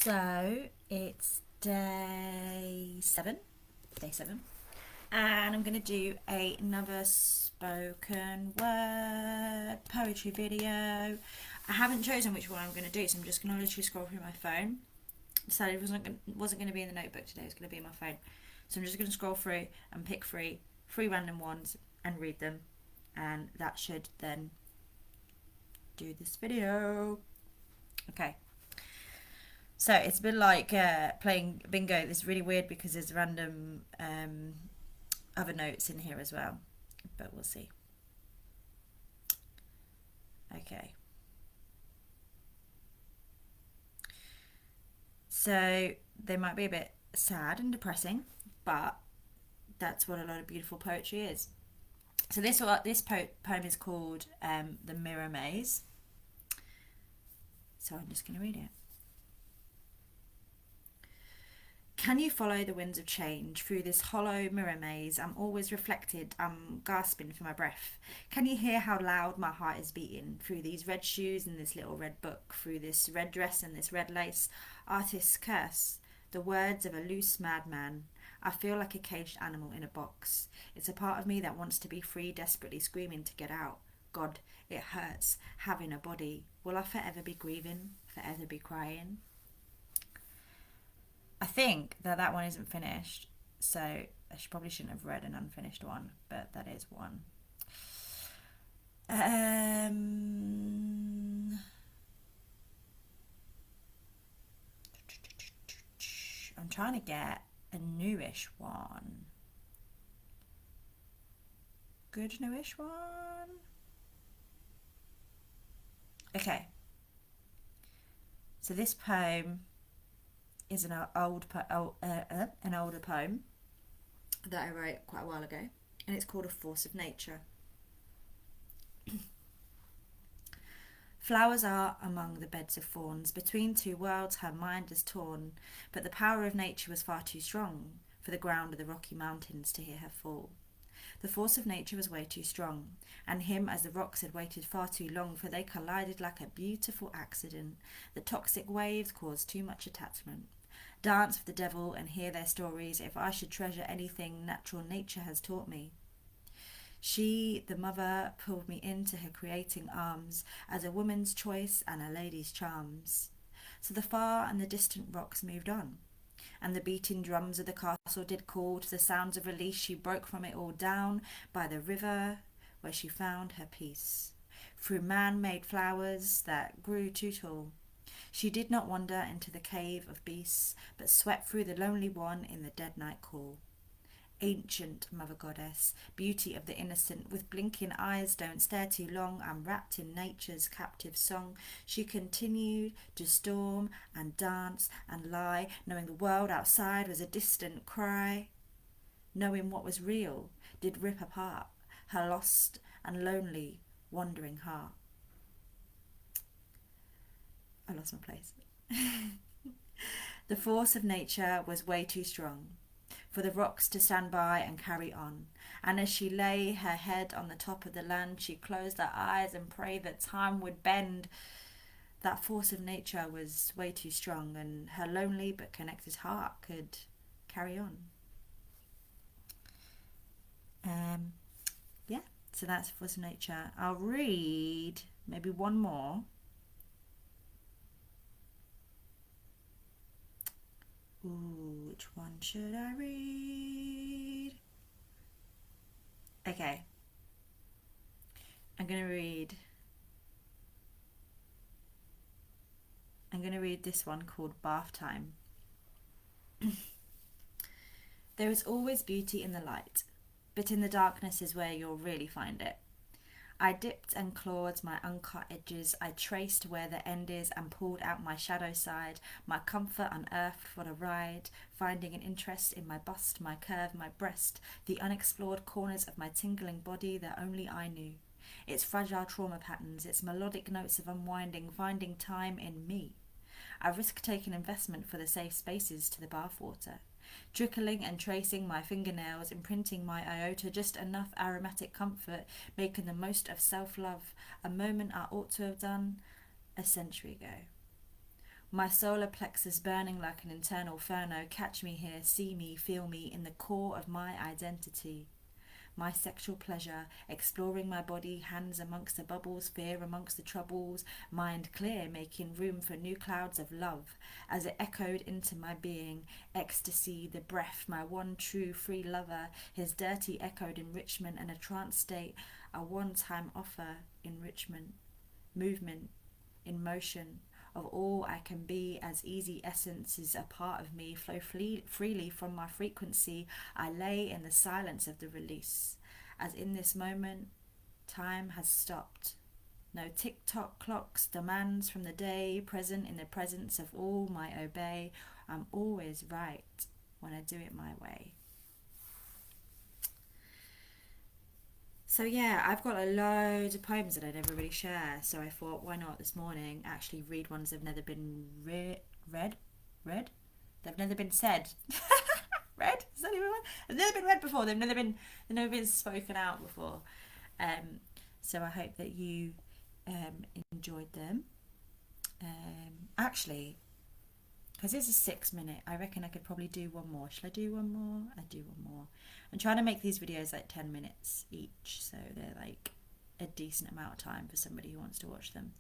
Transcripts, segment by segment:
So it's day seven, and I'm gonna do another spoken word poetry video. I haven't chosen which one I'm gonna do, so I'm just gonna literally scroll through my phone. Decided it wasn't gonna be in the notebook today. It's gonna be in my phone, so I'm just gonna scroll through and pick three random ones and read them, and that should then do this video. Okay. So it's a bit like playing bingo. It's really weird because there's random other notes in here as well, but we'll see. Okay. So they might be a bit sad and depressing, but that's what a lot of beautiful poetry is. So this poem is called The Mirror Maze. So I'm just going to read it. Can you follow the winds of change through this hollow mirror maze? I'm always reflected, I'm gasping for my breath. Can you hear how loud my heart is beating through these red shoes and this little red book, through this red dress and this red lace? Artist's curse, the words of a loose madman. I feel like a caged animal in a box. It's a part of me that wants to be free, desperately screaming to get out. God, it hurts having a body. Will I forever be grieving, forever be crying? I think that one isn't finished, so I probably shouldn't have read an unfinished one, but that is one. I'm trying to get a newish one. Good newish one. Okay. So this poem is an older poem that I wrote quite a while ago, and it's called A Force of Nature. Flowers are among the beds of thorns. Between two worlds her mind is torn, but the power of nature was far too strong for the ground of the Rocky Mountains to hear her fall. The force of nature was way too strong, and him as the rocks had waited far too long, for they collided like a beautiful accident. The toxic waves caused too much attachment. Dance with the devil and hear their stories if I should treasure anything natural nature has taught me. She, the mother, pulled me into her creating arms as a woman's choice and a lady's charms. So the far and the distant rocks moved on, and the beating drums of the castle did call to the sounds of release. She broke from it all down by the river where she found her peace. Through man-made flowers that grew too tall, she did not wander into the cave of beasts, but swept through the lonely one in the dead night cool. Ancient mother goddess, beauty of the innocent, with blinking eyes don't stare too long, and wrapped in nature's captive song, she continued to storm and dance and lie, knowing the world outside was a distant cry. Knowing what was real did rip apart her lost and lonely wandering heart. I lost my place. The force of nature was way too strong for the rocks to stand by and carry on. And as she lay her head on the top of the land, she closed her eyes and prayed that time would bend. That force of nature was way too strong, and her lonely but connected heart could carry on. Yeah, so that's force of nature. I'll read maybe one more. Ooh, which one should I read? Okay. I'm gonna read this one called Bath Time. There is always beauty in the light, but in the darkness is where you'll really find it. I dipped and clawed my uncut edges, I traced where the end is and pulled out my shadow side, my comfort unearthed for the ride, finding an interest in my bust, my curve, my breast, the unexplored corners of my tingling body that only I knew. Its fragile trauma patterns, its melodic notes of unwinding, finding time in me. A risk-taking investment for the safe spaces to the bathwater. Trickling and tracing my fingernails, imprinting my iota, just enough aromatic comfort, making the most of self-love, a moment I ought to have done a century ago. My solar plexus burning like an internal inferno. Catch me here, see me, feel me in the core of my identity. My sexual pleasure, exploring my body, hands amongst the bubbles, fear amongst the troubles, mind clear, making room for new clouds of love, as it echoed into my being, ecstasy, the breath, my one true free lover, his dirty echoed enrichment and a trance state, a one-time offer, enrichment, movement, in motion, of all I can be, as easy essences a part of me flow freely from my frequency. I lay in the silence of the release, as in this moment time has stopped. No tick-tock clocks, demands from the day, present in the presence of all my obey. I'm always right when I do it my way. So yeah, I've got a load of poems that I never really share, so I thought, why not this morning actually read ones that have never been read? They've never been said. Read? Is that even one? They've never been read before. They've never been spoken out before. So I hope that you enjoyed them. Actually, because it's a 6 minute, I reckon I could probably do one more. Shall I do one more? I do one more. I'm trying to make these videos like 10 minutes each, so they're like a decent amount of time for somebody who wants to watch them.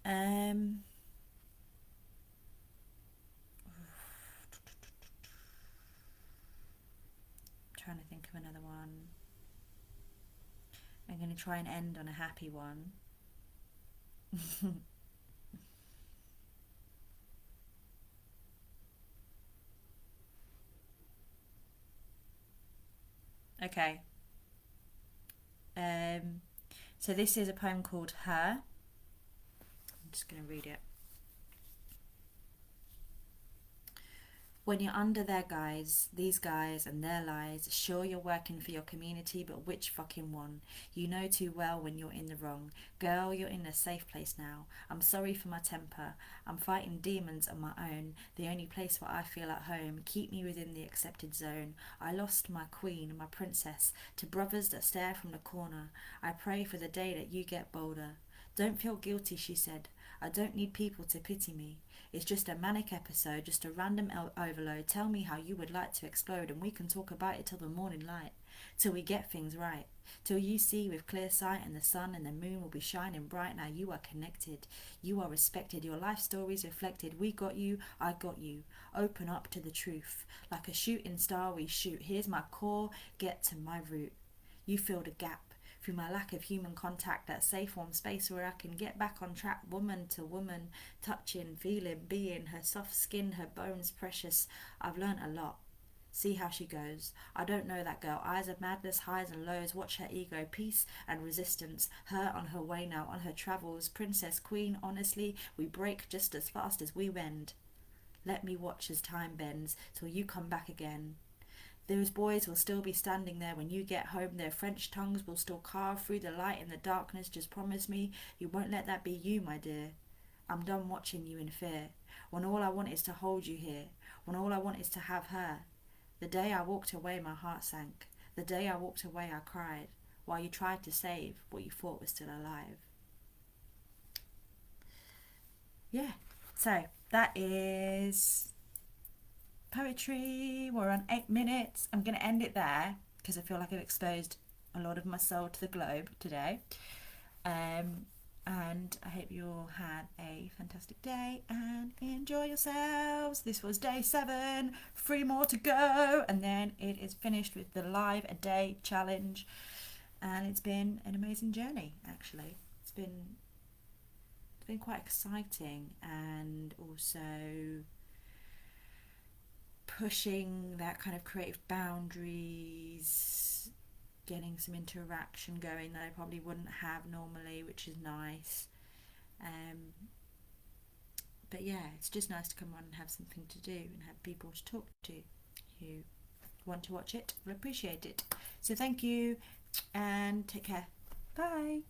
Trying to think of another one. I'm going to try and end on a happy one. Okay. So this is a poem called Her. I'm just going to read it. When you're under their guise, these guys and their lies, sure you're working for your community, but which fucking one? You know too well when you're in the wrong. Girl, you're in a safe place now. I'm sorry for my temper. I'm fighting demons on my own. The only place where I feel at home. Keep me within the accepted zone. I lost my queen, my princess, to brothers that stare from the corner. I pray for the day that you get bolder. Don't feel guilty, she said. I don't need people to pity me. It's just a manic episode, just a random overload. Tell me how you would like to explode and we can talk about it till the morning light, till we get things right, till you see with clear sight and the sun and the moon will be shining bright. Now you are connected, you are respected, your life story's reflected. We got you, I got you. Open up to the truth. Like a shooting star we shoot. Here's my core, get to my root. You fill the gap. Through my lack of human contact, that safe warm space where I can get back on track, woman to woman, touching, feeling, being, her soft skin, her bones precious. I've learnt a lot. See how she goes. I don't know that girl. Eyes of madness, highs and lows. Watch her ego, peace and resistance. Her on her way now, on her travels. Princess, queen, honestly, we break just as fast as we bend. Let me watch as time bends till you come back again. Those boys will still be standing there when you get home. Their French tongues will still carve through the light and the darkness. Just promise me you won't let that be you, my dear. I'm done watching you in fear, when all I want is to hold you here, when all I want is to have her. The day I walked away, my heart sank. The day I walked away, I cried, while you tried to save what you thought was still alive. Yeah, so that is poetry. We're on 8 minutes. I'm going to end it there because I feel like I've exposed a lot of my soul to the globe today. And I hope you all had a fantastic day and enjoy yourselves. This was day 7, 3 more to go, and then it is finished with the live a day challenge. And it's been an amazing journey, actually. It's been quite exciting, and also pushing that kind of creative boundaries, getting some interaction going that I probably wouldn't have normally, which is nice. But yeah, it's just nice to come on and have something to do and have people to talk to who want to watch it, will appreciate it. So thank you and take care. Bye.